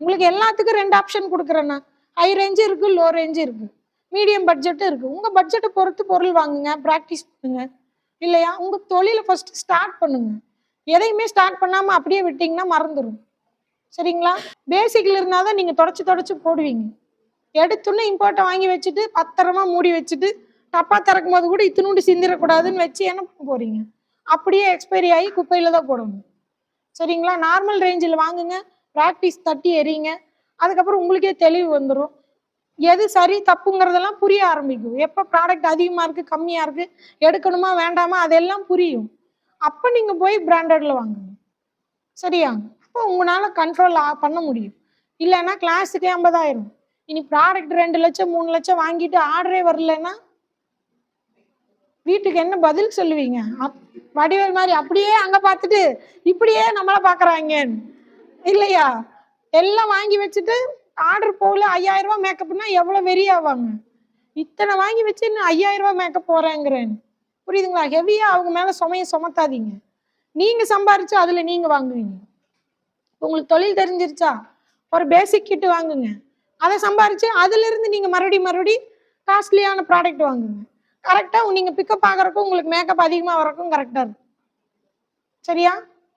உங்களுக்கு எல்லாத்துக்கும் 2 ஆப்ஷன் கொடுக்குறேன்னா, ஹை ரேஞ்சு இருக்கு, லோ ரேஞ்சு இருக்கு, மீடியம் பட்ஜெட்டும் இருக்கு. உங்க பட்ஜெட்டை பொறுத்து பொருள் வாங்குங்க, ப்ராக்டிஸ் பண்ணுங்க. இல்லையா? உங்க தொழில ஃபர்ஸ்ட் ஸ்டார்ட் பண்ணுங்க. எதையுமே ஸ்டார்ட் பண்ணாம அப்படியே விட்டீங்கன்னா மறந்துடும். சரிங்களா? பேசிக்ல இருந்தாதான் நீங்க தொடச்சு தொடச்சு போடுவீங்க. எடுத்துன்னு இம்போர்ட்டை வாங்கி வச்சுட்டு பத்திரமா மூடி வச்சுட்டு டப்பா திறக்கும் போது கூட இத்தினூண்டு சிந்திரக்கூடாதுன்னு வச்சு என்ன பண்ண போறீங்க? அப்படியே எக்ஸ்பைரி ஆகி குப்பையில தான் போடணும். சரிங்களா? நார்மல் ரேஞ்சில் வாங்குங்க, ப்ராக்டிஸ் தட்டி எறிங்க. அதுக்கப்புறம் உங்களுக்கே தெளிவு வந்துடும். எது சரி தப்புங்கிறதெல்லாம் புரிய ஆரம்பிக்கும். எப்போ ப்ராடக்ட் அதிகமாக இருக்குது, கம்மியாக இருக்குது, எடுக்கணுமா வேண்டாமா அதெல்லாம் புரியும். அப்போ நீங்கள் போய் பிராண்டட்ல வாங்குங்க. சரியா? அப்போ உங்களால் கண்ட்ரோல் பண்ண முடியும். இல்லைன்னா கிளாஸுக்கு 50,000, இனி ப்ராடக்ட் 2 லட்சம் 3 லட்சம் வாங்கிட்டு ஆர்டரே வரலன்னா வீட்டுக்கு என்ன பதில் சொல்லுவீங்க? வடிவேல் மாதிரி அப்படியே அங்க பார்த்துட்டு இப்படியே நம்மள பாக்குறாங்க இல்லையா? எல்லாம் வாங்கி வச்சுட்டு ஆர்டர் போகல 5,000 ரூபாய் மேக்கப்னா எவ்வளவு வெறி ஆவாங்க. இத்தனை வாங்கி வச்சு இன்னும் 5,000 ரூபாய் மேக்கப் போறேங்கிறேன். புரியுதுங்களா? ஹெவியா அவங்க மேல சுமையை சுமத்தாதீங்க. நீங்க சம்பாரிச்சு அதுல நீங்க வாங்குவீங்க. உங்களுக்கு தொழில் தெரிஞ்சிருச்சா, ஒரு பேசிக் கிட் வாங்குங்க. அதை சம்பாரிச்சு அதுல இருந்து நீங்க மறுபடியும் காஸ்ட்லியான ப்ராடக்ட் வாங்குங்க. கரெக்டா நீங்க பிக்கப் ஆகிறக்கும் உங்களுக்கு மேக்கப் அதிகமா வரக்கும் கரெக்டா இருக்கும். சரியா?